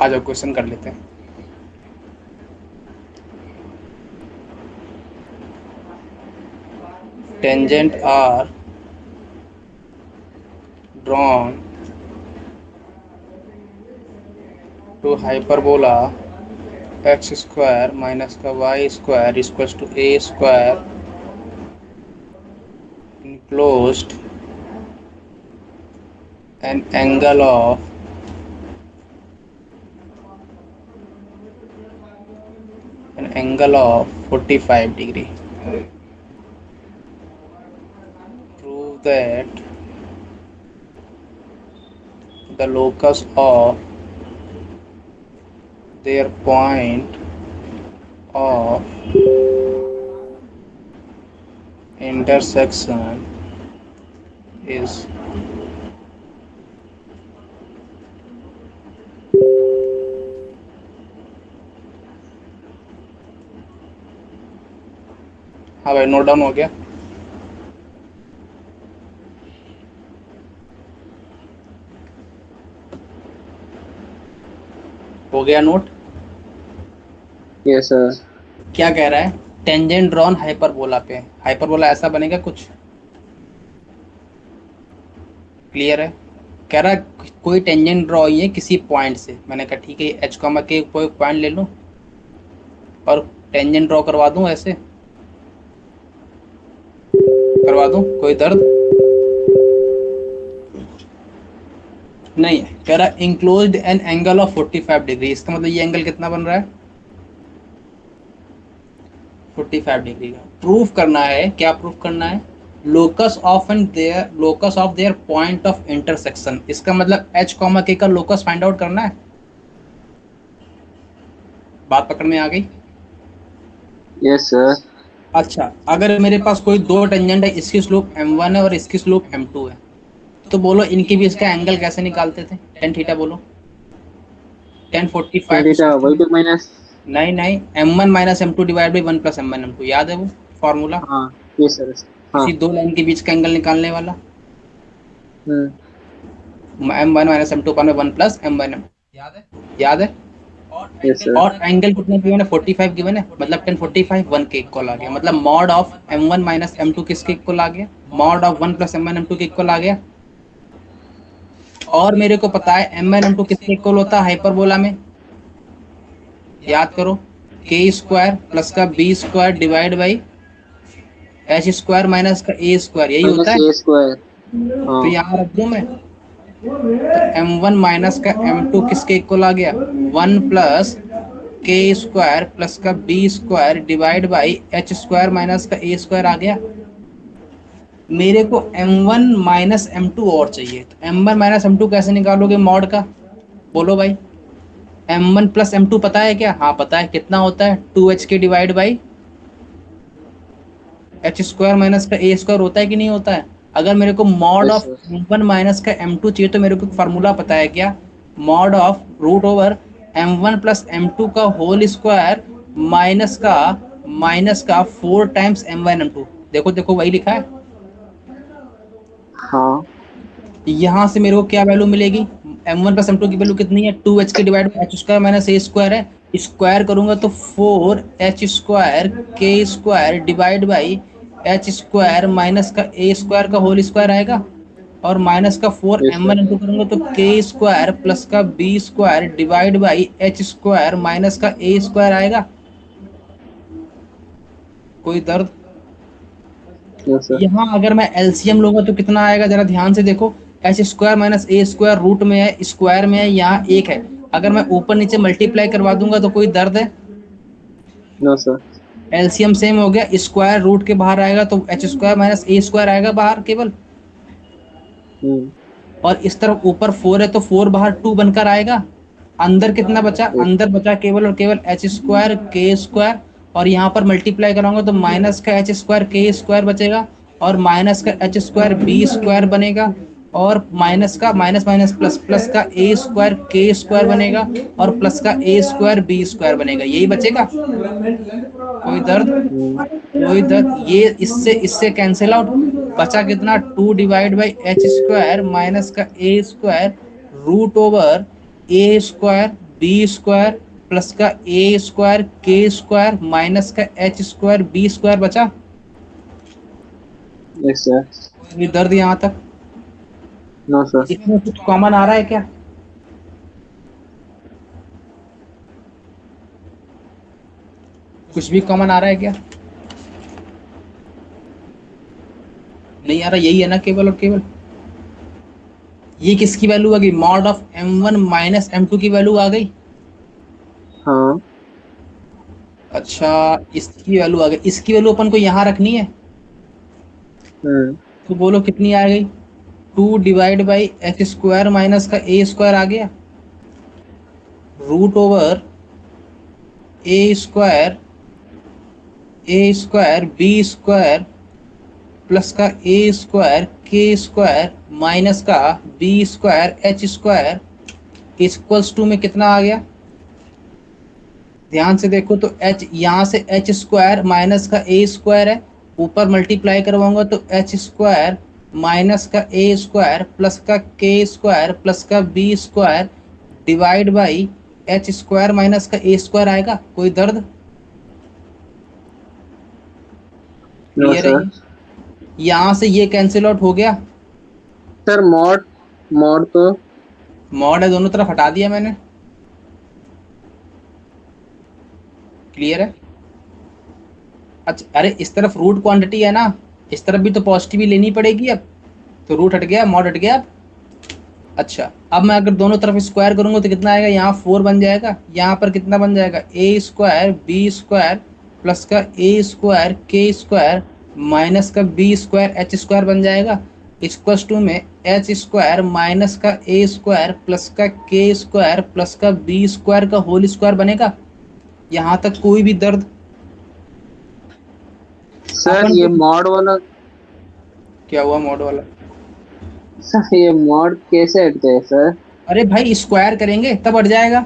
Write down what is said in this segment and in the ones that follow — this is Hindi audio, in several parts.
आ जाओ क्वेश्चन कर लेते हैं। Tangent are drawn to hyperbola x square minus का y square equals to a square enclosed an angle of 45 degree. Prove that the locus of their point of intersection is हाँ भाई, नोट डाउन हो गया। हो गया नोट। Yes sir. क्या कह रहा है? टेंजेंट ड्रॉन हाइपरबोला पे, हाइपरबोला ऐसा बनेगा कुछ। क्लियर है? कह रहा है कोई टेंजेंट ड्रॉ ही है किसी पॉइंट से। मैंने कहा ठीक है, एच कॉमा के कोई पॉइंट ले लूं और टेंजेंट ड्रॉ करवा दूं। ऐसे करवा दूं, कोई दर्द नहीं है। कह रहा enclosed an angle of 45 degree. इसका मतलब ये एंगल कितना बन रहा है? 45 डिग्री का। प्रूफ करना है। क्या प्रूफ करना है? Locus of their point of intersection. इसका मतलब एच कॉमा के का लोकस फाइंड आउट करना है। बात पकड़ में आ गई? Yes sir. अच्छा, अगर मेरे पास कोई दो टेंजेंट है, इसकी स्लोप m1 है और इसकी स्लोप m2 है, तो बोलो इनके बीच का एंगल कैसे निकालते थे? टेन थीटा बोलो। Tan 45 theta y two minus. नहीं नहीं, m1 minus m2 divide by 1 plus m1 m2। याद है वो फॉर्मूला? हाँ। Yes sir. हाँ। किसी दो लाइन के बीच का एंगल निकालने वाला। हम्म। m1 माइनस m2 पर 1 प्लस m1 m। याद है? याद है? Yes sir. और एंगल कितना गिवन है? 45 गिवन है। मतलब 1045 1 के इक्वल आ गया। मतलब mod of m1 minus m2 किसके इक्वल आ गया? Mod of 1 plus m1 m2 के इक्वल आ गया। और मेरे को पता है m1 m2 किसके इक्वल होता है हाइपरबोला में? याद करो, के स्क्वायर प्लस का b square divide by h square minus का ए स्क्वायर, यही होता माइनस है। A square. हाँ। तो यहाँ रख दूं मैं, तो m1 माइनस का m2 किसके इक्वल आ गया? 1 प्लस के स्क्वायर प्लस का b square divide by h square minus का ए स्क्वायर आ गया। मेरे को m1 माइनस m2 और चाहिए। तो m1 माइनस m2 कैसे निकालोगे मॉड का? बोलो भाई। m1 प्लस m2 पता है क्या? हाँ पता है। कितना होता है? 2h के divide by h square minus का ए स्क्वायर होता है कि नहीं होता है? अगर मेरे को mod yes of sir. m1 minus का m2 चाहिए तो मेरे को फार्मूला पता है क्या? Mod of root over m1 plus m2 का होल स्क्वायर माइनस का 4 टाइम्स m1 m2। देखो देखो वही लिखा है। हाँ। यहाँ से मेरे को क्या वैल्यू मिलेगी? m1 प्लस m2 की वैल्यू कितनी है? 2h के divide by h square minus a square है। स्क्वायर करूंगा तो 4h square k square divide by h square minus का ए स्क्वायर का होल स्क्वायर आएगा। और माइनस का 4 यस m1 सर। इंटू करूंगा तो के स्क्वायर प्लस का b square divide by h square minus का ए स्क्वायर आएगा। कोई दर्द? Yes sir. यहाँ अगर मैं एलसीएम लूंगा तो कितना आएगा? जरा ध्यान से देखो। H square minus a square root में है, स्क्वायर में है, यहाँ एक है। अगर मैं ऊपर नीचे मल्टीप्लाई करवा दूंगा तो कोई दर्द है? No sir. एलसीएम सेम हो गया। स्क्वायर रूट के बाहर आएगा तो H square minus a square आएगा बाहर केवल। हम्म। और इस तरफ ऊपर 4 है तो 4 बाहर 2 बनकर आएगा। अंदर कितना बचा? अंदर बचा केवल और केवल एच स्क्वायर के स्क्वायर। और यहाँ पर मल्टीप्लाई कराऊंगा तो माइनस का एच स्क्वायर के स्क्वायर बचेगा और माइनस का एच स्क्वायर बी स्क्वायर बनेगा। और माइनस का माइनस माइनस प्लस प्लस का ए स्क्वायर के स्क्वायर बनेगा और प्लस का ए स्क्वायर बी स्क्वायर बनेगा। यही बचेगा। कोई दर्द? हम्म। कोई दर्द? ये इससे इससे कैंसिल आउट। बचा कितना? 2 divide by h square minus का a square root over a square b square plus का a square k square minus का एच स्क्वायर बी स्क्वायर बचा। Yes sir. ये दर्द यहाँ तक नो सर। इसमें कुछ कॉमन आ रहा है क्या? कुछ भी कॉमन आ रहा है क्या? नहीं आ रहा, यही है ना केवल और केवल। ये किसकी वैल्यू आ गई? Mod of m1 minus m2 की वैल्यू आ गई। हाँ। अच्छा, इसकी वैल्यू आ गई, इसकी वैल्यू अपन को यहाँ रखनी है। हम्म। तो बोलो कितनी आ गई? 2 divide by h square minus का ए स्क्वायर आ गया, root over a square b square plus का a square k square minus का b square h square equals to में कितना आ गया? ध्यान से देखो तो h यहाँ से एच स्क्वायर माइनस का ए स्क्वायर है, ऊपर मल्टीप्लाई करवाऊंगा तो एच स्क्वायर माइनस का ए स्क्वायर प्लस का के स्क्वायर प्लस का b square divide by h square minus का ए स्क्वायर आएगा। कोई दर्द? नो क्लियर है सर। ये? यहाँ से ये कैंसिल आउट हो गया। सर मॉड मॉड तो मॉड है, दोनों तरफ हटा दिया मैंने। क्लियर है? अच्छा, अरे इस तरफ रूट क्वांटिटी है ना, इस तरफ भी तो पॉजिटिव ही लेनी पड़ेगी अब। तो रूट हट गया, मॉड हट गया अब। अच्छा, अब मैं अगर दोनों तरफ स्क्वायर करूंगा तो कितना आएगा? यहाँ 4 बन जाएगा, यहाँ पर कितना बन जाएगा? ए स्क्वायर बी स्क्वायर प्लस का a square k square minus का बी स्क्वायर एच स्क्वायर बन जाएगा। इक्वल्स टू में एच स्क्वायर माइनस का ए स्क्वायर प्लस का के स्क्वायर प्लस का बी स्क्वायर का होल स्क्वायर बनेगा। यहाँ तक कोई भी दर्द? सर अपन ये को मॉड वाला, क्या हुआ मॉड वाला? सर ये मॉड कैसे हटते हैं सर? अरे भाई स्क्वायर करेंगे तब हट जाएगा।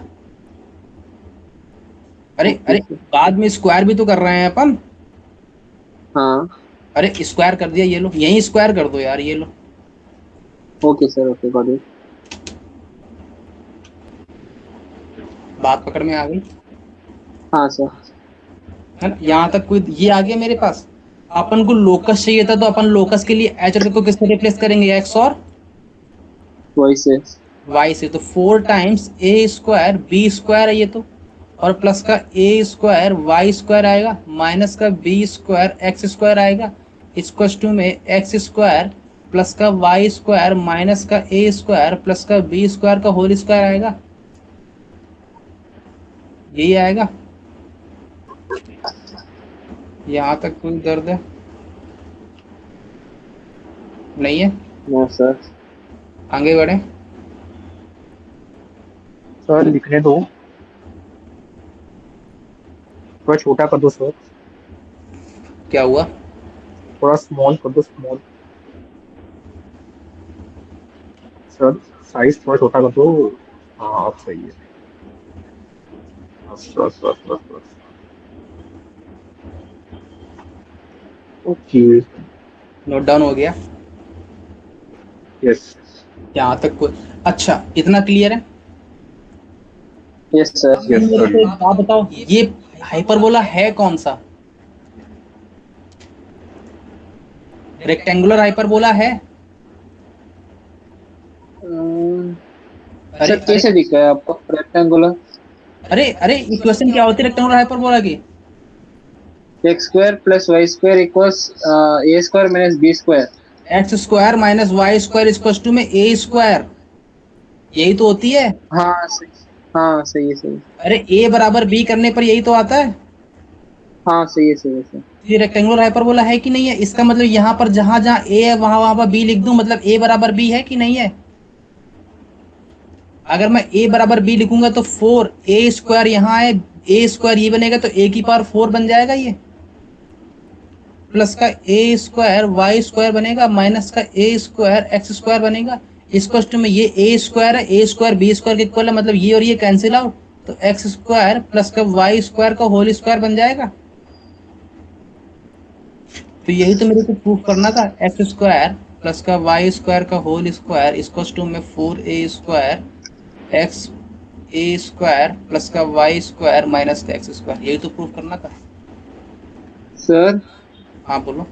अरे ओके अरे, सर। बाद में स्क्वायर भी तो कर रहे हैं अपन। हाँ। अरे स्क्वायर कर दिया, ये लो, यहीं स्क्वायर कर दो यार, ये लो। Okay sir, okay got it. बात पकड़ में आ गई हाँ सर। है ना? यहाँ तक कोई ये आ गया मेरे पास। अपन को लोकस चाहिए था तो अपन लोकस के लिए एच को किससे रिप्लेस करेंगे? एक्स और वही से। वाई से। तो 4 टाइम्स ए स्क्वायर बी स्क्वायर है ये तो, और प्लस का ए स्क्वायर वाई स्क्वायर आएगा माइनस का बी स्क्वायर एक्स स्क्वायर आएगा। इक्वल्स टू में एक्स स्क्वायर प्लस का वाई स्क्वायर माइनस का ए स्क्वायर प्लस का बी स्क्वायर का होल स्क्वायर आएगा। यही आएगा। यहाँ तक कोई दर्द है? नहीं है? No sir. आगे बढ़े। सर लिखने दो, थोड़ा छोटा कर दो सर, क्या हुआ? थोड़ा स्मॉल कर दो, स्मॉल। सर साइज थोड़ा छोटा कर दो। हाँ अब सही है। बस बस बस बस बस। ओके। नोट डाउन हो गया। यस। यहाँ तक कोई? अच्छा, इतना क्लियर है? Yes sir. अब यस मेरे सर। को एक बात बताओ, ये हाइपरबोला है कौन सा? रेक्टेंगुलर हाइपरबोला है? अरे सर अरे कैसे दिख रहा है आपको रेक्टेंगुलर? अरे अरे, इक्वेशन क्या होती है रेक्टेंगुलर हाइपरबोला की? X square plus y square equals a square minus b square. X square minus y square equal to में ए स्क्वायर, यही तो होती है। हाँ सही। हाँ सही है, सही है। अरे ए बराबर बी करने पर यही तो आता है। हाँ सही है, सही है सर। ये रेक्टेंगुलर हाइपरबोला है कि नहीं है? इसका मतलब यहाँ पर जहां जहां ए है वहां वहां पर बी लिख दूं, मतलब ए बराबर बी है कि नहीं है? अगर मैं ए बराबर बी लिखूंगा तो 4 ए स्क्वायर यहाँ है, ए स्क्वायर ये बनेगा तो ए की पावर 4 बन जाएगा ये, प्लस का ए स्क्वायर वाई स्क्वायर बनेगा माइनस का ए स्क्वायर एक्स स्क्वायर बनेगा। इक्वल टू में ये ए स्क्वायर है, ए स्क्वायर बी स्क्वायर के इक्वल है, मतलब ये और ये कैंसिल आउट, तो एक्स स्क्वायर प्लस का वाई स्क्वायर का होल स्क्वायर बन जाएगा। तो यही तो मेरे को प्रूफ करना था, एक्स स्क्वायर प्लस का वाई स्क्वायर का होल स्क्वायर इक्वल टू में 4 ए स्क्वायर एक्स ए स्क्वायर प्लस का वाई स्क्वायर माइनस का एक्स स्क्वायर, यही तो प्रूफ करना था। सर हाँ बोलो।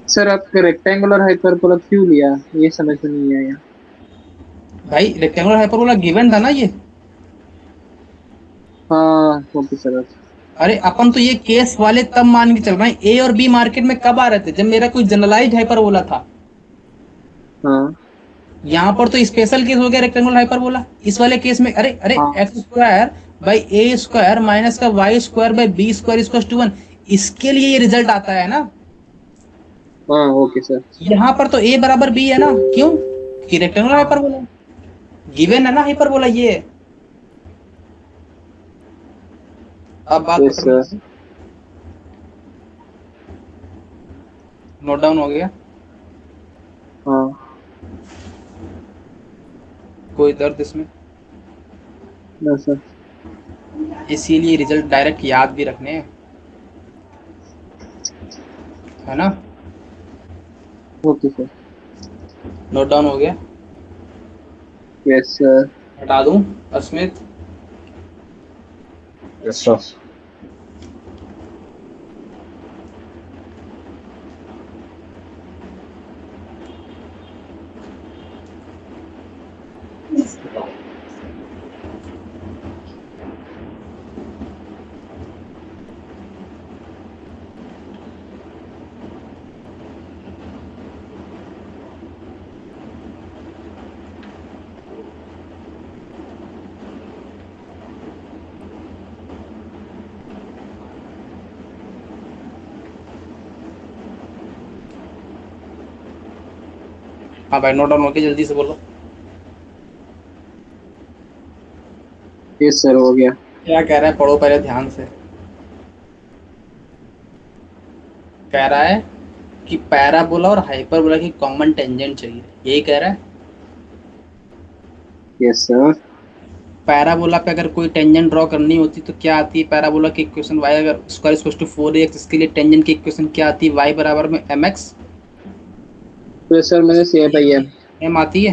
सर आपके रेक्टेंगुलर हाइपरबोला क्यों लिया, ये समझ में नहीं आया। भाई रेक्टेंगुलर हाइपरबोला गिवन था ना ये। हाँ ओके सर। अरे अपन तो ये केस वाले तब मान के चल रहे हैं, ए और बी मार्केट में कब आ रहे थे, जब मेरा कोई जनरलाइज्ड हाइपरबोला था। हाँ यहाँ पर तो स्पेशल केस हो गया रेक्टेंगुलर हाइपरबोला। इस वाले केस में अरे अरे हाँ x square by a square minus का y square by b square equal to 1, इसके लिए ये रिजल्ट आता है ना। हाँ ओके सर। यहाँ पर तो ए बराबर बी है ना, क्यों कि रेक्टेंगुलर हाइपरबोला गिवन है ना हाइपरबोला ये। अब बात यस पकड़ो, सर। नोट डाउन हो गया। हाँ कोई दर्द इसमें, no, सर। इसीलिए रिजल्ट डायरेक्ट याद भी रखने हैं, है ना। Okay sir. नोट डाउन हो गया। Yes sir. हटा दूं अस्मित। Yes sir. हाँ भाई नोट डाउन हो गया, जल्दी से बोलो। यस सर हो गया। क्या कह रहा है, पढ़ो पहले ध्यान से। कह रहा है कि पैराबोला और हाइपरबोला की कॉमन टेंजेंट चाहिए, यही कह रहा है। Yes sir. पैराबोला पे अगर कोई टेंजेंट ड्रॉ करनी होती तो क्या आती है, पैराबोला की इक्वेशन y अगर स्क्वायर इक्वल टू 4ax, इसके लिए टेंजेंट की इक्वेशन क्या आती है, y बराबर में mx प्लस सर मैंने ए बाई एम। m आती है।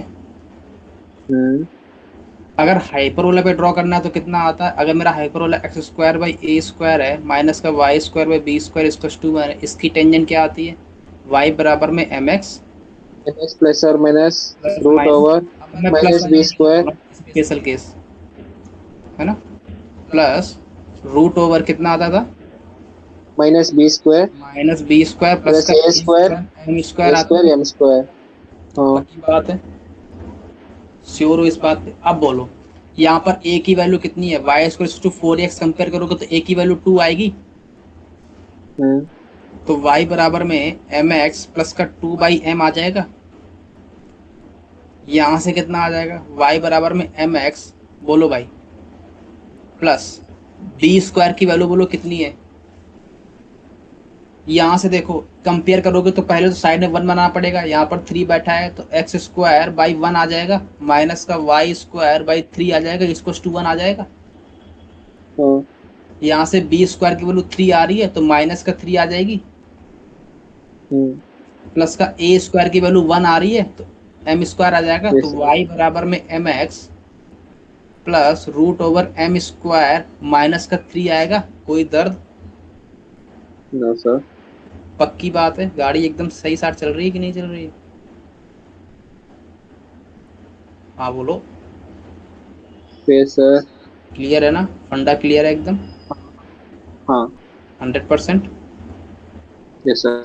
अगर हाइपरबोला पे ड्रॉ करना है तो कितना आता है, अगर मेरा hyperbola x square by a square है माइनस का y square by b square equal to 1, इसकी टेंजेंट क्या आती है, y बराबर में mx s plus sir minus plus root minus, over अब मैं plus minus b square. Special case है ना, प्लस रूट ओवर कितना आता था, minus b square minus b square plus plus का a square m a square आता स्क्वायर है। M square. हाँ पक्की बात है, श्योर हो इस बात पे। अब बोलो यहाँ पर a की वैल्यू कितनी है, y square to 4x compare करोगे तो a की वैल्यू 2 आएगी, तो y बराबर में mx प्लस का 2 बाई एम आ जाएगा। यहाँ से कितना आ जाएगा, y बराबर में mx, बोलो भाई, प्लस b स्क्वायर की वैल्यू बोलो कितनी है। यहाँ से देखो कंपेयर करोगे तो पहले तो साइड में 1 बनाना पड़ेगा, यहाँ पर 3 बैठा है तो एक्स स्क्वायर बाई 1 आ जाएगा, माइनस का वाई स्क्वायर बाई 3 आ जाएगा, इसको 1 आ जाएगा। यहाँ से बी स्क्वायर की वैल्यू 3 आ रही है तो माइनस का 3 आ जाएगी, प्लस का ए स्क्वायर की वैल्यू 1 आ रही है तो एम स्क्वायर आ जाएगा, तो वाई बराबर में m x plus root over m square minus का 3 आएगा। कोई दर्द, नो सर। पक्की बात है, गाड़ी एकदम सही साथ चल रही है कि नहीं चल रही है। हाँ बोलो। सर क्लियर है ना, फंडा क्लियर है एकदम। हाँ 100%। Yes sir.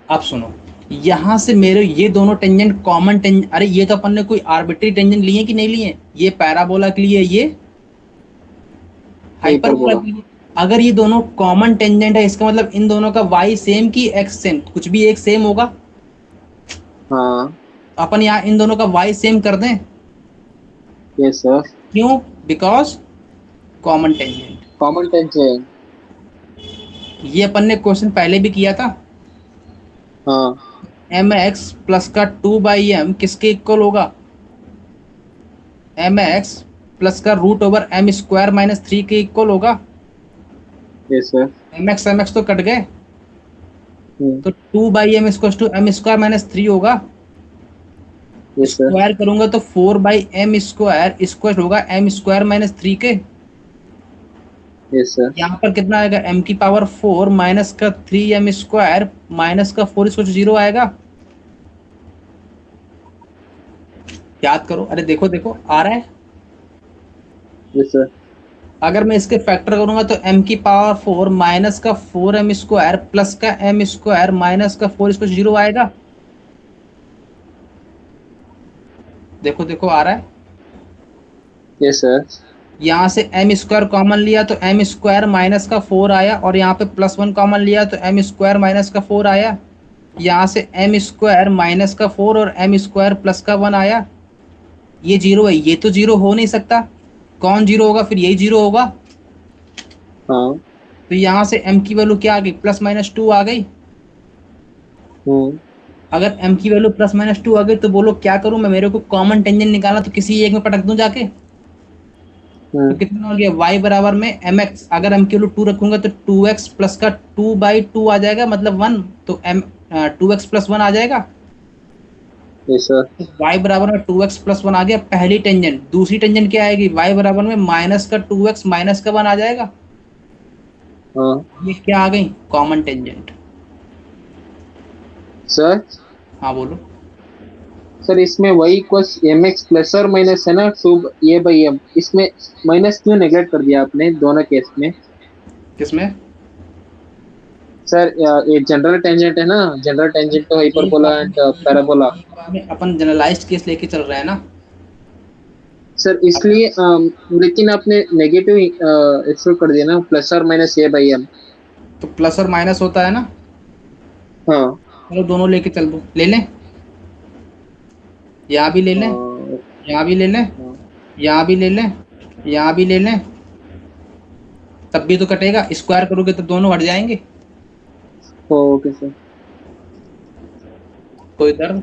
अब सुनो, यहाँ से मेरे ये दोनों टेंजेंट कॉमन टेंजेंट, अरे ये तो अपन ने कोई आर्बिट्री टेंजेंट लिए कि नहीं लिए, ये पैराबोला के लिए, ये हाइपरबोला के लिए। अगर ये दोनों कॉमन टेंजेंट है इसका मतलब इन दोनों का y सेम की x सेम, कुछ भी एक सेम होगा। हाँ अपन यहाँ इन दोनों का y सेम कर दें, यस सर। क्यों, because common tangent. Common tangent. ये अपन ने क्वेश्चन पहले भी किया था। हाँ एम एक्स प्लस का 2 बाई एम किसके इक्वल होगा, एम एक्स प्लस का root over m square minus 3 के इक्वल होगा। Yes sir. एम एक्स तो कट गए, तो 2 by m square to m square minus 3 होगा। Yes sir. स्क्वायर करूंगा तो 4/m स्क्वायर स्क्वायर होगा m square minus 3k। Yes sir. यहाँ पर कितना आएगा, m की पावर 4 माइनस का 3m स्क्वायर माइनस का 4 स्क्वायर 0 आएगा। याद करो, अरे देखो देखो आ रहा है। Yes sir. अगर मैं इसके फैक्टर करूंगा तो m की पावर 4 माइनस का 4m स्क्वायर प्लस का m स्क्वायर माइनस का 4 स्क्वायर 0 आएगा। देखो देखो आ रहा है। Yes sir. यहाँ से m स्क्वायर कॉमन लिया तो m स्क्वायर माइनस का 4 आया, और यहाँ पे +1 कॉमन लिया तो m स्क्वायर माइनस का 4 आया। यहाँ से m स्क्वायर माइनस का 4 और m स्क्वायर प्लस का 1 आया। ये 0 है, ये तो 0 हो नहीं सकता। कौन 0 होगा, फिर यही 0 होगा। हाँ। तो यहाँ से m की वैल्यू क्या आ गई, +-2 आ गई। अगर m की वैल्यू +-2 आ गई तो बोलो क्या करूं मैं, मेरे को कॉमन टेंजेंट निकालना, तो किसी एक में पटक दूं जाके। तो कितना हो गया, y बराबर में mx, अगर m की वैल्यू 2 रखूंगा तो 2x प्लस का 2/2 आ जाएगा, मतलब 1। तो m 2x प्लस 1 आ जाएगा। Yes sir. तो y बराबर में 2x प्लस 1 आ गया पहली टेंजेंट। दूसरी टेंजेंट क्या आएगी, y बराबर में माइनस का 2x माइनस का 1 आ जाएगा। हाँ ये क्या आ गई, कॉमन टेंजेंट। सर। हाँ बोलो। सर इसमें y equals m x plus और माइनस है ना, 2a/m, इसमें माइनस क्यों नेगलेक्ट कर दिया आपने दोनों केस में? किसमें? सर ये जनरल टेंजेंट है ना, जनरल टेंजेंट तो एक हाइपरबोला बार एंड में एक बार पैराबोला। एक बार में अपन जनरलाइज्ड केस लेके चल रहे हैं ना। सर इसलिए लेकिन आपने नेगेटिव एक्सक्लूड कर दिया ना, प्लस और माइनस a/m। तो प्लस और माइनस होता है ना। हाँ। चलो दोनों लेके चल दो, ले लें। यहाँ भी ले लें, हाँ। यहाँ भी ले लें, हाँ। यहाँ भी ले लें, यहाँ भी ले लें। तब भी तो कटेगा, स्क्वायर करोगे तो दोनों हट जाएंगे। Okay sir. कोई दर्द,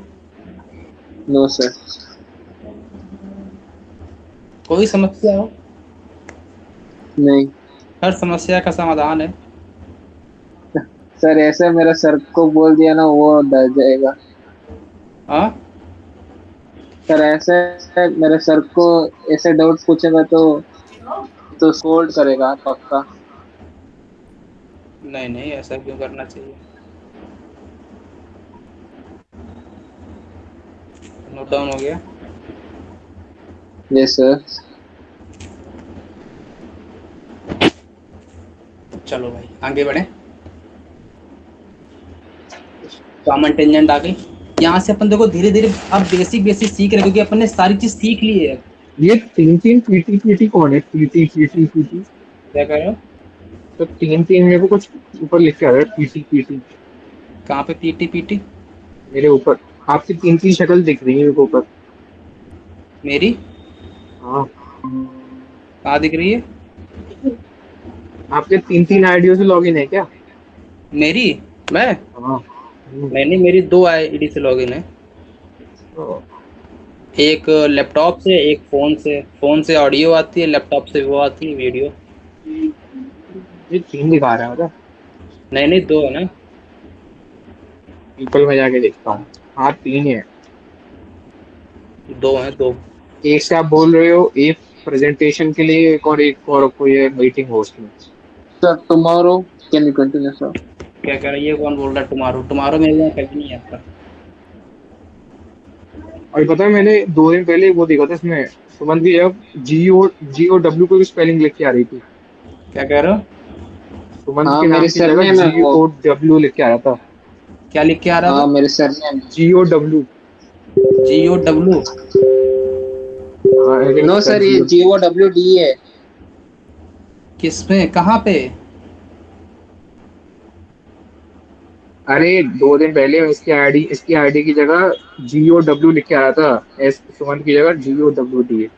नो सर। कोई समस्या हो? नहीं हर समस्या का समाधान है। सर, ऐसे मेरा सर को बोल दिया ना वो डर जाएगा। हाँ, सर ऐसे मेरे सर को ऐसे डाउट पूछेगा तो सोल्व करेगा पक्का। नहीं नहीं, ऐसा क्यों करना चाहिए। नोट डाउन हो गया। Yes sir. चलो भाई आगे बढ़े। कॉमन टेंजेंट आ गई। यहाँ से अपन देखो धीरे धीरे अब बेसिक बेसिक सीख रहे, क्योंकि अपन ने सारी चीज सीख ली है। ये 3 पीटी पीटी कौन है? PT PT PT. क्या कर रहे हो? तो 3 मेरे को कुछ ऊपर लिख के आ रहा है, पीटी पीटी कहाँ पे पीटी पीटी? मेरे ऊपर। आपकी 3 शक्ल दिख रही है मेरे को ऊपर। मेरी हाँ, कहाँ दिख रही है? आपके 3 आईडियो से लॉगिन है क्या? मेरी, मैं हाँ। मैंने मेरी 2 आईडी से लॉगिन है। तो एक लैपटॉप से, एक फोन से। फोन से ऑडियो आती है, लैपटॉप से वो आती है वीडियो। ये 3 दिखा रहा है मतलब। नहीं नहीं, 2 है ना। पीपल में जाके देखता हूँ। हाँ, 3 है। 2 है, 2। एक से आप बोल रहे हो एक प्रेजेंटेशन के लिए, एक और कोई है मीटिंग होस्ट में। Sir tomorrow can you continue sir? क्या कह रहा है ये, कौन बोल रहा है टुमारो? टुमारो मेरे यहाँ कभी नहीं आता। और पता है, मैंने 2 दिन पहले वो देखा था इसमें, सुमन की जब GOW को स्पेलिंग लिख के आ रही थी। क्या कह रहे हो? सुमंत हाँ के मेरे नाम की सर जगह ने ना वो। GOW लिख के आ रहा था। क्या लिख के आ रहा हाँ था? मेरे सर ने। GOW। GOW? हाँ, ऐसे नो लिखा था, सर, ये GO। GOWD है। किसमें, कहाँ पे? अरे 2 दिन पहले इसकी आईडी की जगह GOW लिख के आ रहा था, सुमंत की जगह GOWD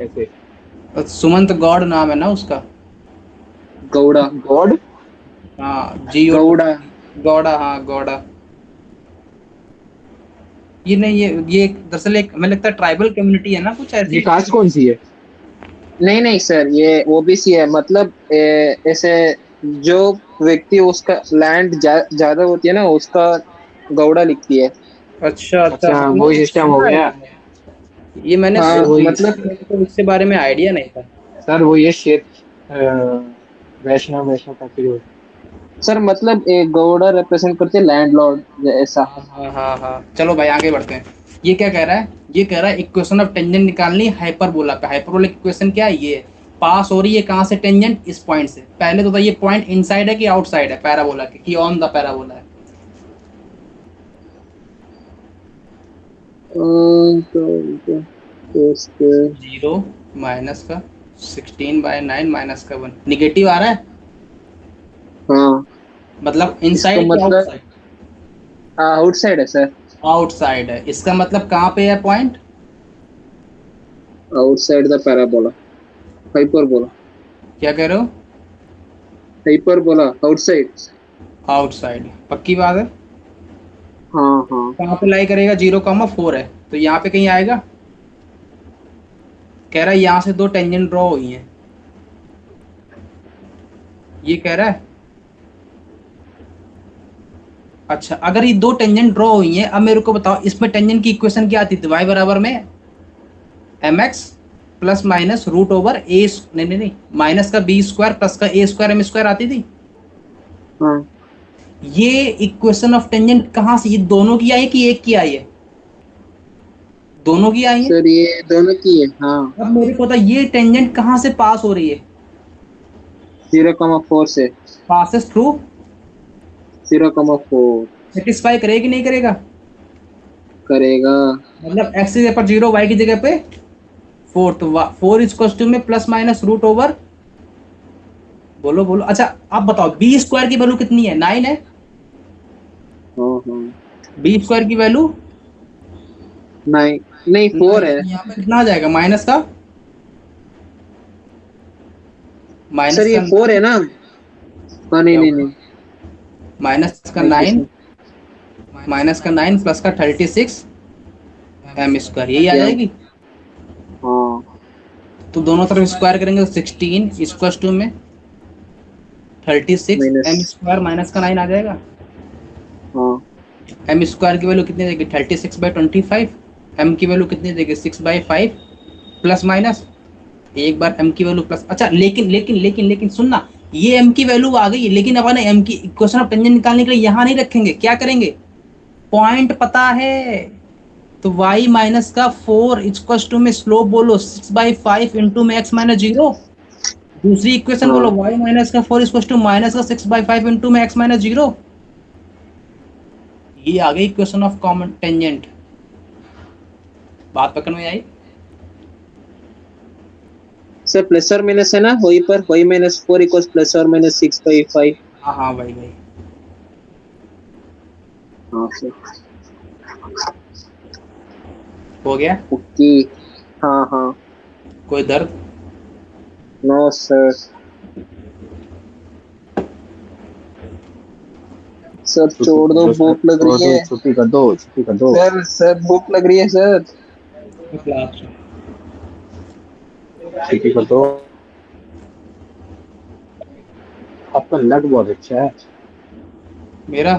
ऐसे। सुमंत गौड़ नाम है ना उसका। गौड़ा। गॉड। हाँ, जियो गौड़ा। गौड़ा, हाँ गौड़ा। ये नहीं, ये दरअसल एक, हमें लगता है ट्राइबल कम्युनिटी है ना, कुछ ये ऐसी। कास्ट कौन सी है? नहीं नहीं सर, ये ओबीसी है, मतलब ऐसे जो व्यक्ति उसका लैंड ज्यादा होती है ना उसका गौड़ा लिखती है। अच्छा अच्छा, अच्छा हमने वही तो सिस्टम हो सुना है गया। ये मैंने हाँ सर सुना वही, मतलब, है, मेरे को इसके बारे में आइडिया नहीं था। सर वो ये क्षेत्र वैष्णव वैष्णव करके जो। सर मतलब एक गौड़ा रिप्रेजेंट करते लैंडलॉर्ड ऐसा। हाँ हाँ हाँ हाँ, चलो भाई आगे बढ़ते हैं। ये क्या कह रहा है, ये कह रहा है इक्वेशन ऑफ टेंजेंट निकालनी हाइपरबोला पे। हाइपरबोला की इक्वेशन क्या है, ये पास हो रही है कहाँ से टेंजेंट, इस पॉइंट से। पहले तो बताइए पॉइंट इनसाइड है कि आउटसाइड है पैराबोला के, कि ऑन द पैराबोला है। तो इसके, जीरो माइनस का 16/9 माइनस का 1, निगेटिव आ रहा है, हाँ मतलब इसका इनसाइड या मतलब आउटसाइड। आउटसाइड है सर। आउटसाइड है, इसका मतलब कहाँ पे है point. Outside the parabola, hyperbola. क्या कह रहे हो। Hyperbola outside. आउटसाइड, पक्की बात है। हाँ हाँ। कहाँ पे लाई करेगा, 0,4 है तो यहाँ पे कहीं आएगा। कह रहा है यहाँ से दो टेंजेंट ड्रॉ हुई हैं, ये कह रहा है। अच्छा, अगर ये दो टेंजेंट ड्रॉ हुई हैं, अब मेरे को बताओ इसमें टेंजेंट की इक्वेशन क्या आती थी, y बराबर में mx plus minus root over a, नहीं नहीं नहीं, माइनस का बी स्क्वायर प्लस का ए स्क्वायर एम स्क्वायर आती थी। हाँ ये इक्वेशन ऑफ टेंजेंट कहाँ से, ये दोनों की आई है कि एक की आई है। दोनों की आई है। सर ये दोनों की है हाँ। अब मेरे को पता ये टेंजेंट कहाँ से पास हो रही है। 0,4 से। पासेस थ्रू, 0,4 सेटिस्फाई करेगी नहीं करेगा। करेगा। मतलब एक्स की जगह पर 0, वाई की जगह पे 4, तो 4 इज टू में प्लस माइनस रूट ओवर, बोलो बोलो। अच्छा आप बताओ बी स्क्वायर की वैल्यू कितनी है, 9 है। हाँ हाँ। बी स्क्वायर की वैल्यू नहीं नहीं 4 9, है। तो यहाँ पे कितना आ जाएगा माइनस का, सर माइनस ये का 4 है 9। ना। हाँ नहीं क्या नहीं हुआ, नहीं। माइनस का नहीं कुछ 9, नहीं। माइनस का 9 प्लस का 36 एम स्क्वायर, यही आ क्या। जाएगी। हाँ तो दोनों तरफ स्क्वायर करेंगे तो 16 इक्वल टू में 36 माइनस। एम स्क्वायर माइनस का 9 आ जाएगा। हाँ एम स्क्वायर की वैल्यू कितनी देगी, 36/25। एम की वैल्यू कितनी देगी, 6/5 प्लस माइनस। एक बार एम की वैल्यू प्लस, अच्छा लेकिन लेकिन लेकिन लेकिन सुनना, ये एम की वैल्यू आ गई, लेकिन अपन एम की इक्वेशन ऑफ टेंजेंट निकालने के लिए यहाँ नहीं रखेंगे, क्या करेंगे, पॉइंट पता है। तो y माइनस का 4 इक्वल टू में स्लोप बोलो 6/5 इंटू में x माइनस 0। दूसरी इक्वेशन बोलो हाँ। y माइनस का 4 इक्वल टू माइनस का 6/5 इंटू में x माइनस 0। ये आ गई इक्वेशन ऑफ कॉमन टेंजेंट। बात पकड़ में आई। सर प्लस और माइनस है ना वही पर, y -4 इक्वल्स प्लस और माइनस 6/5। हाँ हाँ भाई भाई, हाँ सर। हो गया। ओके। हाँ हाँ। कोई दर्द। No sir. सर छुट्टी छोड़ कर दो दो सर, भूख लग छोड़ रही दो, है। छुट्टी कर दो, छुट्टी कर दो। सर सर भूख लग रही है सर। क्लास छुट्टी कर दो। आपका लक बहुत अच्छा है। मेरा,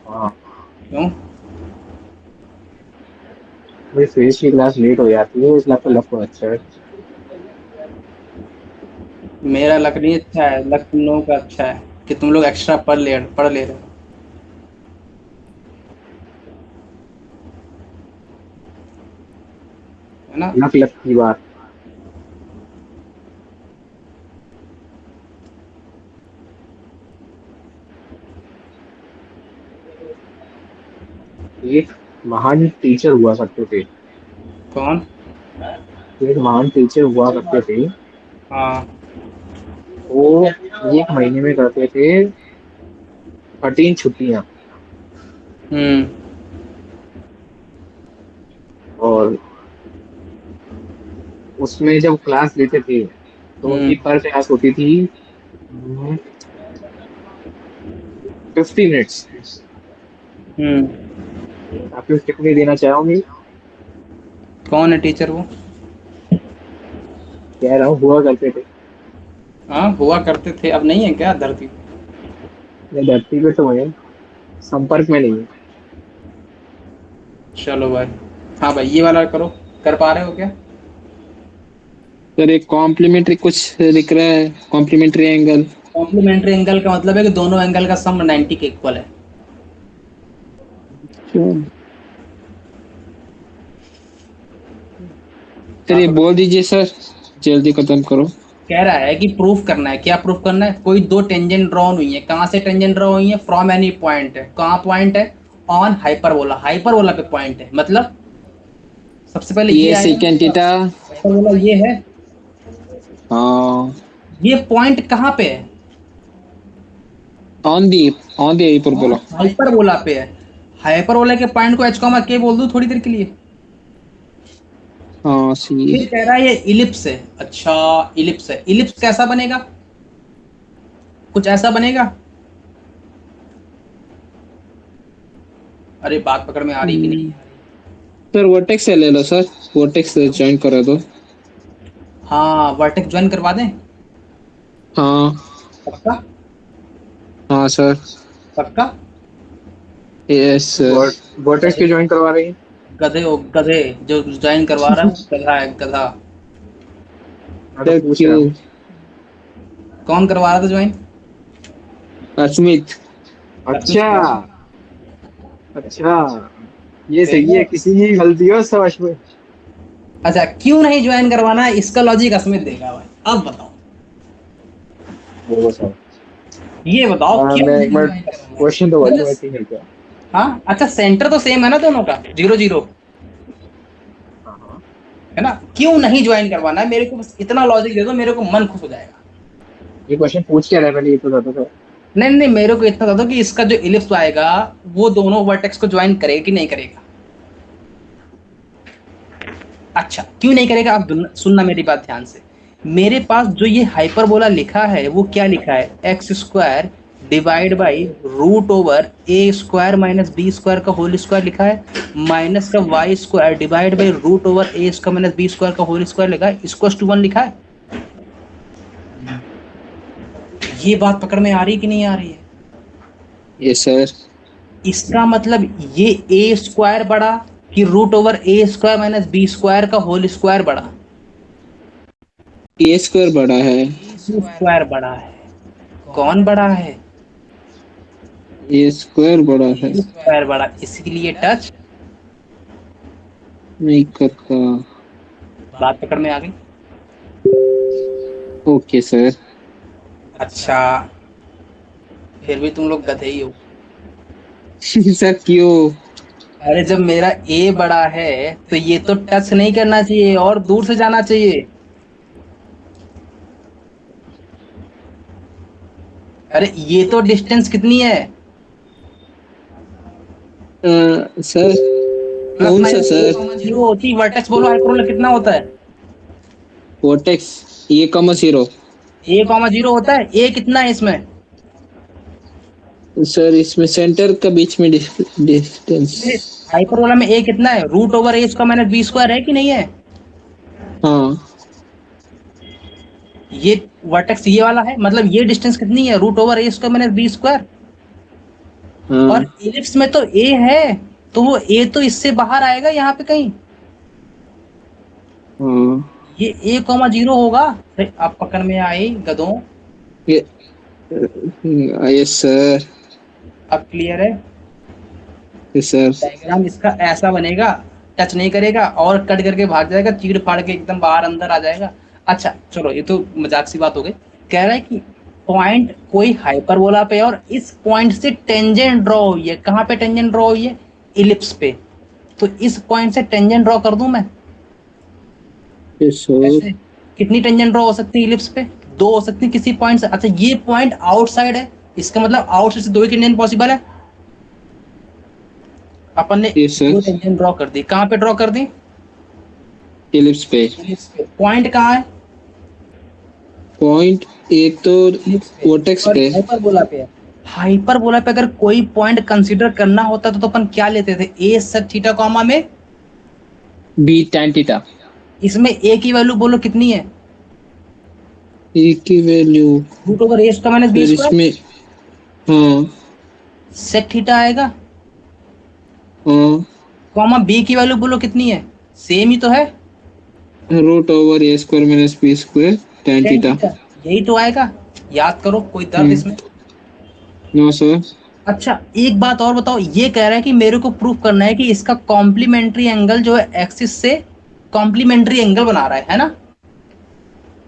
हाँ, क्यों। मेरी फेस की क्लास लेट हो जाती है इसलिए आपका लक बहुत अच्छा है। मेरा लक नहीं अच्छा है, लक तुम लोगों का अच्छा है कि तुम लोग एक्स्ट्रा पढ़ ले रहे हो, है ना। लक लक की बात। एक महान टीचर हुआ करते थे। कौन। एक महान टीचर हुआ करते थे। हाँ। वो एक महीने में करते थे 13 छुट्टियां। हम्म। और उसमें जब क्लास लेते थे तो उनकी हम्म। पर क्लास होती थी 50 मिनट्स। हम्म। आप लोग टिप्पणी देना चाहोगे। कौन है टीचर वो। कह रहा हूँ हुआ करते थे। हाँ हुआ करते थे, अब नहीं है क्या धरती पे? ये धरती पे तो है, संपर्क में नहीं है। चलो भाई। हाँ भाई, ये वाला करो। कर पा रहे हो क्या? सर एक कॉम्प्लीमेंट्री कुछ दिख रहा है, कॉम्प्लीमेंट्री एंगल। कॉम्प्लीमेंट्री एंगल का मतलब है कि दोनों एंगल का सम 90 के इक्वल है। सर आप ये बोल दीजिए सर, जल्दी खत्म करो। कह रहा है कि प्रूफ करना है। क्या प्रूफ करना है? कोई दो टेंजेंट ड्रॉन हुई है। कहाँ से टेंजेंट ड्रॉ हुई है? फ्रॉम एनी पॉइंट है। कहाँ पॉइंट है? On hyperbola. हाइपरबोला पे पॉइंट है, मतलब सबसे पहले ये ये आएगा। Second theta. हाइपरबोला ये है। हाँ, ये पॉइंट कहाँ पे है? On the on the hyperbola. Hyperbola पे है। हाइपरबोला के पॉइंट को एच कॉमा के बोल दूं थोड़ी देर के लिए। हाँ सी। फिर कह रहा है ये इलिप्स है। अच्छा, इलिप्स है। इलिप्स कैसा बनेगा? कुछ ऐसा बनेगा। अरे बात पकड़ में आ रही कि नहीं? सर वर्टेक्स से ले लो सर, वर्टेक्स से ज्वाइन करा दो। हाँ, वर्टेक्स ज्वाइन करवा दें। हाँ। पक्का? हाँ सर। पक्का? Yes sir. वर्टेक्स गधे के ज्वाइन करवा रही है। गधे हो गधे। जो ज्वाइन करवा रहा है गधा है, गधा। मैं तो सर पूछ रहा क्यों? हूँ। कौन करवा रहा था ज्वाइन? अस्मित। अच्छा, अच्छा, ये सही है, किसी की गलती हो समझ में। अच्छा, क्यों नहीं ज्वाइन करवाना है इसका लॉजिक अस्मित देगा भाई। अब बताओ। वो सर। ये बताओ क्यों मैं एक नहीं मिनट, ज्वाइन करवाना है? क्वेश्चन तो मतलब बचा वैसे ही है क्या? हाँ, अच्छा, सेंटर तो सेम है ना दोनों का, 0 0। हाँ हाँ। है ना? क्यों नहीं ज्वाइन करवाना है? मेरे को बस इतना लॉजिक दे दो, मेरे को मन खुश हो जाएगा। ये क्वेश्चन पूछ क्या रहा है पहले, ये तो बता दो। नहीं नहीं, मेरे को इतना बता दो कि इसका जो इलिप्स आएगा वो दोनों वर्टेक्स को ज्वाइन करेगा कि नहीं करेगा। अच्छा, क्यों नहीं करेगा? आप सुनना मेरी बात ध्यान से। मेरे पास जो ये हाइपरबोला लिखा है वो क्या लिखा है? X square divide by root over a square minus b square का होल स्क्वायर लिखा है, माइनस का y square divide by root over a square minus b square का होल स्क्वायर लिखा है, इसको टू 1 लिखा है। ये बात पकड़ में आ रही कि नहीं आ रही है? Yes sir. इसका मतलब ये ए स्क्वायर बड़ा कि root over a square minus b square का होल स्क्वायर बड़ा? ए स्क्वायर बड़ा है। स्क्वायर बड़ा है। कौन बड़ा है? ए स्क्वायर बड़ा है। स्क्वायर बड़ा, इसीलिए टच। नहीं करता। बात पकड़ में आ गई? Okay sir. अच्छा, फिर भी तुम लोग गधे ही हो। सर क्यों? अरे जब मेरा ए बड़ा है तो ये तो टच नहीं करना चाहिए और दूर से जाना चाहिए। अरे ये तो डिस्टेंस कितनी है? सर प्लस कौन सा माइनस सर? 0 होती है। वर्टेक्स बोलो हाइपरबोला कितना होता है? वर्टेक्स ए कॉमा जीरो। ए कॉमा 0 होता है। ए कितना है इसमें? सर इसमें सेंटर का बीच में डिस्टेंस। हाइपरबोला में ए कितना है? Root over a square minus b square है कि नहीं है? हाँ ये वर्टेक्स ये वाला है, मतलब ये डिस्टेंस कितनी है? Root over a square minus b square. और हाँ इलिप्स में तो ए है, तो वो ए तो इससे बाहर आएगा यहाँ पे कहीं। हाँ। ये ए कॉमा 0 होगा। अरे आप पकड़ में आए गधों। ये यस सर। अब क्लियर है? Yes sir. डायग्राम इसका ऐसा बनेगा। टच नहीं करेगा और कट करके भाग जाएगा, चीड़ फाड़ के एकदम बाहर अंदर आ जाएगा। अच्छा चलो, ये तो मजाक सी बात हो गई। कह रहा है कि पॉइंट कोई हाइपरबोला पे और इस पॉइंट से टेंजेंट ड्रॉ हुई है। कहाँ पे टेंजेंट ड्रॉ हुई है? इलिप्स पे। तो इस पॉइंट से टेंजेंट ड्रॉ कर दूं मैं? Yes sir. कैसे? कितनी टेंजेंट ड्रॉ हो सकती है इलिप्स पे? दो हो सकती है किसी पॉइंट से। अच्छा, ये पॉइंट आउटसाइड है, इसका मतलब आउटसाइड से दो ही टेंजेंट पॉसिबल है। अपन ने यस दो सर। टेंजेंट ड्रॉ कर दी। कहाँ पे ड्रॉ कर दी? इलिप्स पे। इलिप्स पे। पॉइंट कहाँ है? पॉइंट एक तो इलिप्स पे। वर्टेक्स और पे। हाइपरबोला पे है। हाइपरबोला पे अगर कोई पॉइंट कंसीडर करना होता तो अपन क्या लेते थे? ए सेक थीटा कॉमा में बी tan थीटा। इसमें ए की वैल्यू बोलो कितनी है? ए की value. Root over a square minus b sir square. इसमें। हाँ सेक थीटा आएगा। हाँ। कॉमा बी की वैल्यू बोलो कितनी है, सेम ही तो है, root over a square minus b square tan tan theta. Theta, यही तो आएगा। याद करो, कोई दर्द इसमें? No sir. अच्छा एक बात और बताओ, ये कह रहा है कि मेरे को प्रूफ करना है कि इसका कॉम्प्लीमेंट्री एंगल जो है एक्सिस से कॉम्प्लीमेंट्री एंगल बना रहा है ना।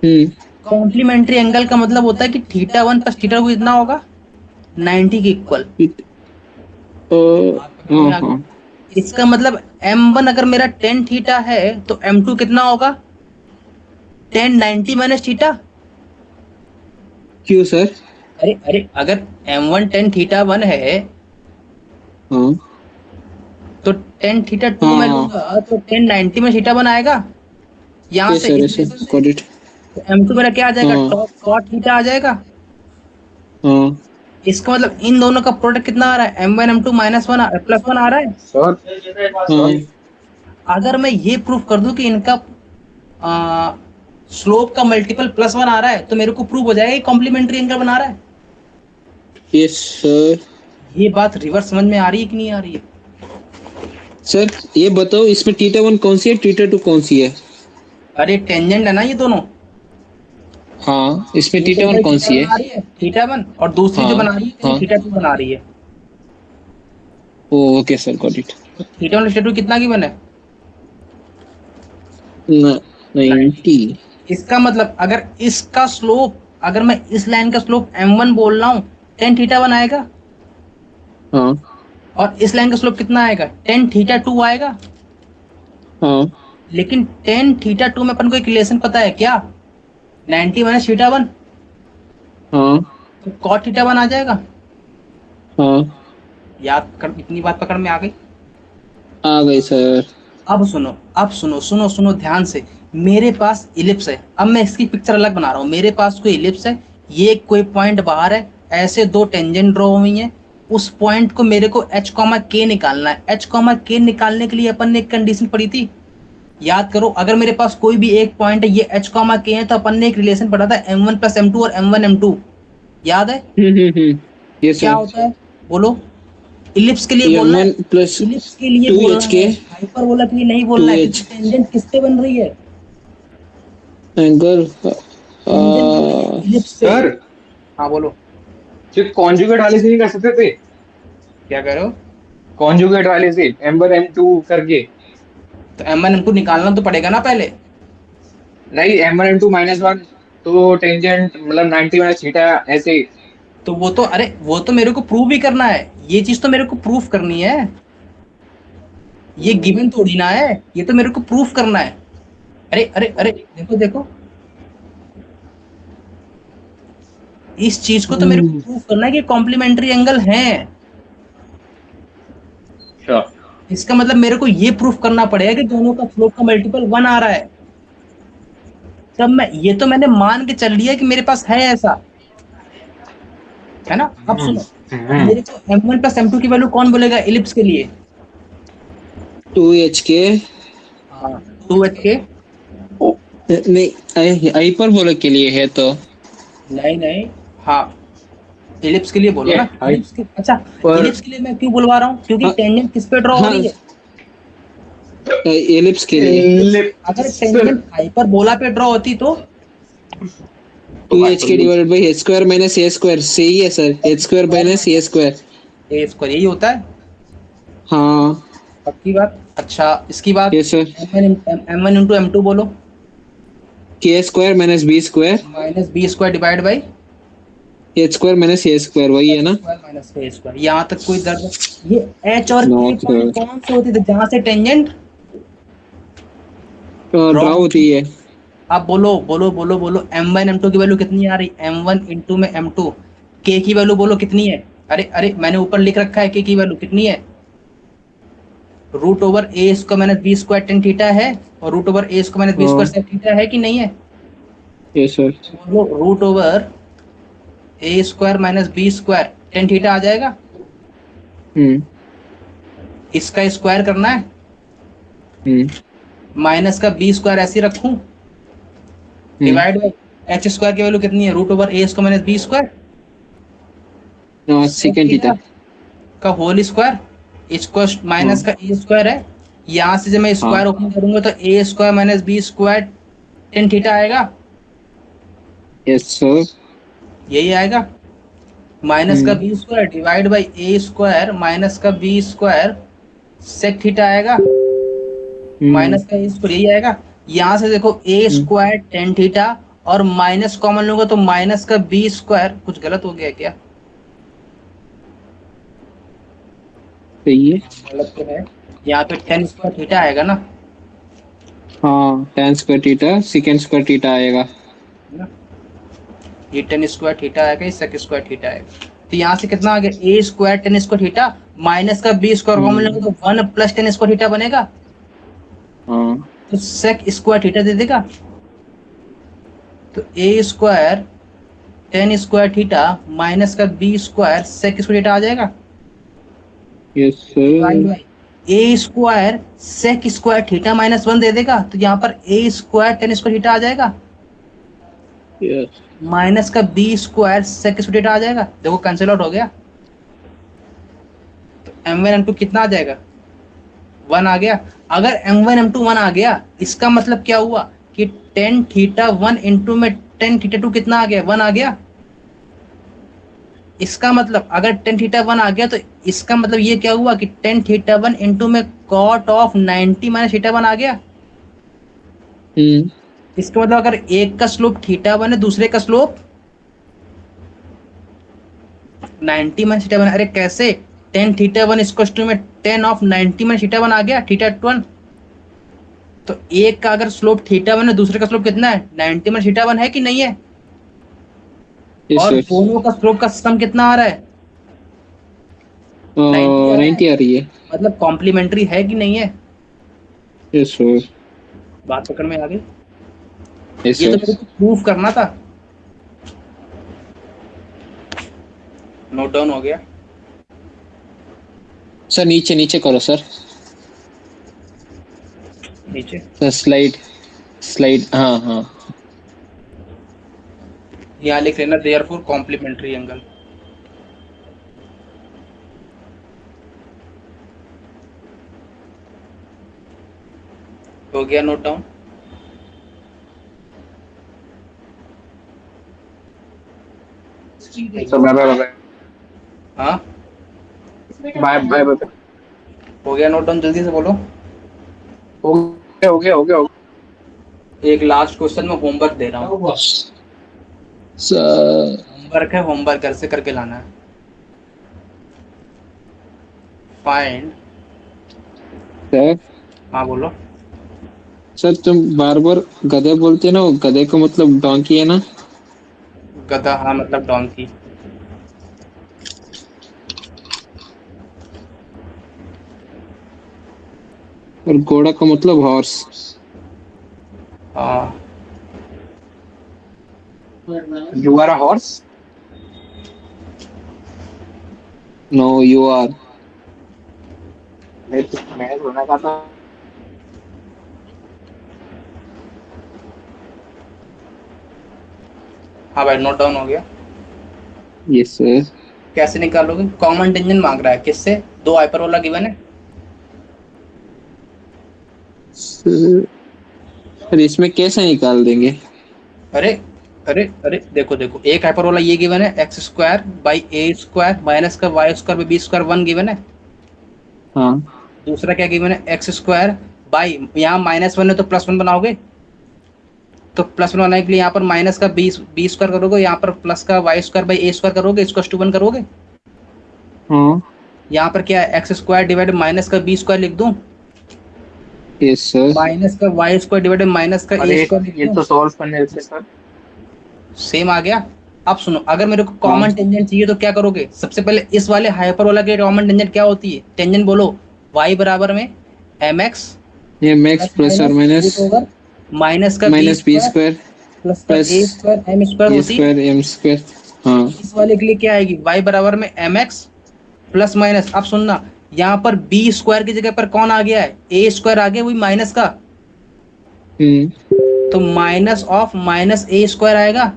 हम्म। कॉम्प्लीमेंट्री एंगल का मतलब होता है कि theta one plus theta two कितना होगा, 90 के इक्वल। बात पकड़ हाँ में आ गई? हाँ। इसका मतलब M1 अगर मेरा टेन थीटा है तो M2 कितना होगा, टेन 90 माइनस थीटा। क्यों सर? अरे अरे, अगर M1 टेन थीटा वन है हाँ तो टेन थीटा टू हाँ में हाँ। लूंगा तो टेन 90 में थीटा वन आएगा। यहाँ यस से सर, इस यस रिलेशन सर, से गॉट इट। M2 मेरा क्या आ जाएगा, हाँ कॉट थीटा आ जाएगा। हाँ इसका मतलब इन दोनों का प्रोडक्ट कितना आ रहा है, M1 M2 minus one plus one आ रहा है। हाँ। अगर मैं ये प्रूफ कर दूं कि इनका स्लोप का मल्टीपल प्लस वन आ रहा है तो मेरे को प्रूव हो जाएगा कि कॉम्प्लीमेंट्री एंगल बना रहा है। Yes sir. ये बात रिवर्स समझ में आ रही है कि नहीं आ रही है? सर ये बताओ, इसमें थीटा वन कौन सी है, थीटा टू कौन सी है? अरे टेंजेंट है ना ये दोनों। हाँ, इसमें ये तो थीटा वन भाई कौन थीटा सी है? बना रही है, थीटा वन, और दूसरी जो हाँ बना रही है तेरी हाँ। थीटा टू बना रही है। Okay sir, got it. तो थीटा वन थीटा टू कितना की बने, 90। 90। इसका मतलब अगर इसका स्लोप, अगर मैं इस लाइन का स्लोप M1 बोल रहा हूँ, टेन थीटा वन आएगा। हाँ और इस लाइन का स्लोप कितना आएगा, टेन थीटा टू आएगा। हाँ लेकिन टेन थीटा टू में अपन को एक रिलेशन पता है क्या, 90 माइनस थीटा वन, हाँ तो कॉट थीटा वन आ जाएगा। हाँ। याद कर, इतनी बात पकड़ में आ गई। आ गई सर। अब सुनो, अब सुनो सुनो सुनो ध्यान से। मेरे पास इलिप्स है, अब मैं इसकी पिक्चर अलग बना रहा हूँ। मेरे पास कोई इलिप्स है, ये कोई पॉइंट बाहर है, ऐसे दो टेंजेंट ड्रॉ हुई हैं। उस पॉइंट को मेरे को एच कॉमा के निकालना है। एच कॉमा के निकालने के लिए अपन ने एक कंडीशन पढ़ी थी, याद करो। अगर मेरे पास कोई भी एक पॉइंट है, ये एच कॉमा के है, तो अपन ने एक रिलेशन पढ़ा था M1 प्लस M2 और M1 M2, याद है? यस क्या सर। होता है बोलो? इलिप्स के लिए एम बोलना है, वन प्लस इलिप्स के लिए टू बोलना एच के है, हाइपरबोला के लिए नहीं टू बोलना है, क्योंकि एच टेंजेंट किससे बन रही है, एंगल। टेंजेंट बन रही है इलिप्स पे। सर हाँ बोलो। जो कॉन्जुगेट वाले से नहीं कर सकते थे? क्या कह रहे हो? कॉन्जुगेट वाले से M1 M2 करके। तो M1 M2 निकालना तो पड़ेगा ना पहले। नहीं, M1 M2 -1, तो टेंजेंट मतलब 90 माइनस थीटा ऐसे। तो वो तो, अरे वो तो मेरे को प्रूव भी करना है, ये चीज तो मेरे को प्रूफ करनी है। ये गिवन थोड़ी ना है, ये तो मेरे को प्रूफ करना है। अरे अरे अरे, देखो देखो, इस चीज को तो मेरे को प्रूफ करना है कि कॉम्प्लीमेंट्री एंगल है। अच्छा। इसका मतलब मेरे को ये प्रूफ करना पड़ेगा कि दोनों का स्लोप का मल्टीपल वन आ रहा है। तब मैं, ये तो मैंने मान के चल लिया कि मेरे पास है ऐसा, है ना। अब सुनो, अब मेरे को M1 प्लस M2 की वैल्यू कौन बोलेगा इलिप्स के लिए? टू एच के। हाँ, टू एच के। नहीं, हाइपरबोला के लिए है तो। नहीं नहीं, हाँ, इलिप्स के लिए बोलो ये ना, हाइट इलिप्स के। अच्छा, पर। इलिप्स के लिए मैं क्यों बुलवा रहा हूँ, क्योंकि हाँ टेंजेंट किस पे ड्रॉ हो हाँ, रही है। एलिप्स के लिए। अगर लिप्स। टेंजेंट हाइपरबोला पे ड्रॉ होती तो टू एच के divided by h square minus a square, सही है sir, H square minus a square. A square यही होता है, हाँ। पक्की बात। अच्छा इसकी बात, yes sir. M1 into M2 बोलो, k square minus b square, minus b square divide by h square minus a square, वही है एच ना? Square minus a square. यहाँ तक कोई दर्द? ये एच और नो के पॉइंट सर। कौन से होते थे जहां से टेंजेंट ड्रॉ ड्रा होती होती है? है। अब बोलो बोलो बोलो बोलो, M1 M2 की वैल्यू कितनी आ रही, M1 इंटू में M2। के की वैल्यू बोलो कितनी है? अरे अरे, मैंने ऊपर लिख रखा है के की वैल्यू कितनी है, root over a square minus b square tan theta है, और root over a square minus b हाँ। स्क्वायर सेक थीटा है कि नहीं है? Yes sir. बोलो, root over a square minus b square tan theta आ जाएगा। हम्म इसका स्क्वायर करना है, हम्म माइनस का बी स्क्वायर ऐसे ही रखूं, डिवाइड बाई एच स्क्वायर की वैल्यू कितनी है, root over a square minus b square second theta. का होल स्क्वायर, स्क्वायर माइनस का ए स्क्वायर है, यहाँ से जब मैं स्क्वायर ओपन करूंगा तो a square minus b square tan theta आएगा, यस सर। यही आएगा। माइनस का b square divide by a square minus का बी स्क्वायर सेक थीटा आएगा, माइनस का ए स्क्वायर यही आएगा। यहाँ से देखो ए स्क्वायर टेन थीटा और माइनस कॉमन लूंगा तो माइनस का बी स्क्वायर, कुछ गलत हो गया क्या? सही है। गलत तो है, यहाँ पे टेन स्क्वायर थीटा आएगा ना, हाँ ten square theta second square theta आएगा। है ना? ये टेन स्क्वायर थीटा आएगा, ये सेक स्क्वायर थीटा आएगा। तो यहाँ से कितना आ गया, a square tan square theta minus का बी स्क्वायर कॉमन लूंगा तो one plus tan square theta बनेगा, हाँ तो सेक स्क्वायर थीटा दे देगा। तो a square tan square theta minus का b square sec square theta आ जाएगा। Yes sir. A square sec square theta minus one दे देगा, तो यहाँ पर a square tan square theta आ जाएगा, यस माइनस का b square sec square theta आ जाएगा। देखो कैंसिल आउट हो गया, तो m1 m2 कितना आ जाएगा, वन आ गया। अगर m1 m2 वन आ गया, इसका मतलब क्या हुआ कि टेन थीटा वन इंटू में टेन थीटा टू कितना आ गया, वन आ गया। इसका मतलब अगर टेन थीटा वन आ गया तो इसका मतलब ये क्या हुआ कि टेन थीटा वन इंटू में cot of 90 minus theta one आ गया। इसका मतलब अगर एक का स्लोप थीटा वन है, दूसरे का स्लोप 90 माइनस थीटा वन। अरे कैसे, tan theta one equals to में tan of 90 minus theta one आ गया, थीटा वन। तो एक का अगर स्लोप थीटा वन है, दूसरे का स्लोप कितना है, 90 माइनस थीटा वन है कि नहीं है? यस और सर। दोनों का स्लोप का सम कितना आ रहा है, 90 आ रहा है। 90 आ रही है। मतलब कॉम्प्लीमेंट्री है कि नहीं है? Yes sir. बात पकड़ में आ गई। यस ये तो सर। मेरे को प्रूफ करना था। नोट डाउन हो गया सर नीचे नीचे करो सर। नीचे। सर स्लाइड स्लाइड हाँ हाँ। यहाँ लिख लेना देयरफॉर कॉम्प्लीमेंट्री एंगल। हो गया नोट डाउन। तो बाय बाय बाय हाँ बाय बाय बाय। हो गया नोट डाउन, जल्दी से बोलो। हो गया हो गया हो गया हो गया। एक लास्ट क्वेश्चन में होमवर्क दे रहा हूँ। सर होमवर्क है, होमवर्क घर से करके लाना है। फाइंड। सर हाँ बोलो। सर तुम बार बार गधे बोलते ना, वो गधे का मतलब डोंकी है ना। गधा, हाँ मतलब डोंकी। और घोड़ा का मतलब हॉर्स। हाँ you are a horse. No you are. मैं सुना था। हाँ भाई नोट डाउन हो गया। Yes sir. कैसे निकालोगे, कॉमन टेंजेंट मांग रहा है, किससे, दो हाइपरबोला गिवन है। सर इसमें कैसे निकाल देंगे। अरे अरे अरे देखो देखो, एक हाइपरबोला ये गिवन है x square by a square minus का y square by b square one given है। हाँ दूसरा क्या गिवन है, एक्स स्क्वायर बाई, यहाँ माइनस वन है तो प्लस वन बनाओगे, तो प्लस वन बनाने के लिए यहाँ पर माइनस का बी स्क्वायर करोगे, यहाँ पर प्लस का y square by a square करोगे, इसको टू वन करोगे। हाँ यहाँ पर क्या है, एक्स स्क्वायर डिवाइड माइनस का बी स्क्वायर लिख दूं, यस सर। माइनस का वाई स्क्वायर डिवाइड माइनस का ए अरे स्क्वायर लिख ये दूं, तो सॉल्व करने से सर। सेम आ गया। अब सुनो, अगर मेरे को हाँ कॉमन टेंजेंट चाहिए तो क्या करोगे, सबसे पहले इस वाले हाइपरबोला के कॉमन टेंजेंट क्या होती है, टेंजेंट बोलो, y बराबर में mx ये मैक्स प्लस और माइनस माइनस का b minus b square square plus का plus a square m square a होती है। Square m square. हाँ इस वाले के लिए क्या आएगी, y बराबर में mx प्लस माइनस, अब सुनना, यहाँ पर b स्क्वायर की जगह पर कौन आ गया है, a स्क्वायर आ गया, वही माइनस का, तो minus of minus a square आएगा,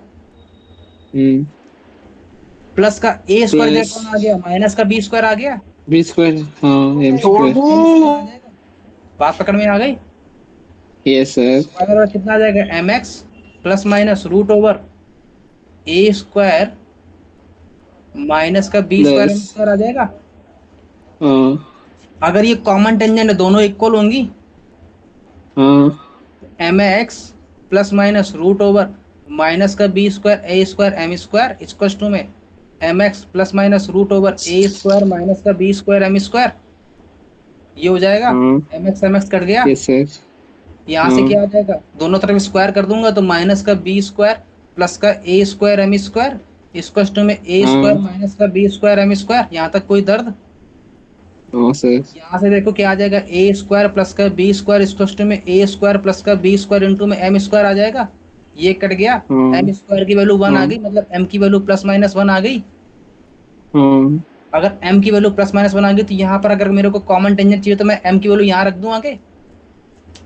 प्लस का ए स्क्वायर की जगह कौन आ गया, माइनस का बी स्क्वायर आ गया, बी स्क्वायर हाँ एम छोड़ स्क्वायर। दो। बात पकड़ में आ गई। Yes sir. अगर कितना आ जाएगा, m x plus minus root over a square minus का b square m plus, square आ जाएगा। हाँ अगर ये कॉमन टेंजेंट दोनों इक्वल होंगी, हाँ m x plus minus root over minus का b square a square m square equal to में m x plus minus root over a square minus का बी स्क्वायर एम स्क्वायर, ये हो जाएगा। हाँ। एम एक्स कट गया, यस सर। यहाँ से हाँ क्या आ जाएगा, दोनों तरफ स्क्वायर कर दूंगा तो माइनस का बी स्क्वायर प्लस का a square m square equal to में ए स्क्वायर हाँ माइनस का बी स्क्वायर एम स्क्वायर। यहाँ तक कोई दर्द? हाँ सर। यहाँ से देखो क्या आ जाएगा, ए स्क्वायर प्लस का बी स्क्वायर इक्वल टू में ए स्क्वायर प्लस का बी स्क्वायर इंटू में एम स्क्वायर आ जाएगा। ये कट गया, हाँ एम स्क्वायर की वैल्यू 1 आ हाँ गई, मतलब एम की वैल्यू प्लस माइनस 1 आ गई। हाँ। अगर एम की वैल्यू प्लस माइनस 1 आ गई तो यहाँ पर अगर मेरे को कॉमन टेंजेंट चाहिए तो मैं एम की वैल्यू यहाँ रख दूं आगे,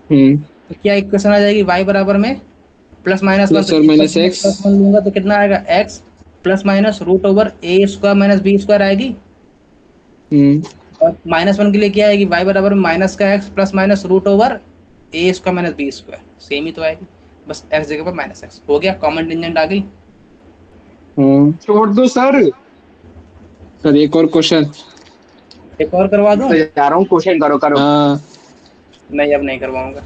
तो क्या इक्वेशन आ जाएगी, y बराबर में प्लस माइनस 1, प्लस और माइनस एक्स। प्लस 1 लूंगा तो कितना आएगा, x plus minus root over a square minus b square आएगी। और माइनस 1 के लिए क्या आएगी, y बराबर में माइनस का x plus minus root over a square minus b square, same ही तो आएगी, बस x जगह पर माइनस x हो गया, कॉमन टेंजेंट आ गई। छोड़ दो सर, सर एक और क्वेश्चन। एक और करवा दूं? तो जा रहा हूँ, क्वेश्चन करो करो। हाँ नहीं अब नहीं करवाऊंगा,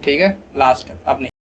ठीक है लास्ट अब नहीं।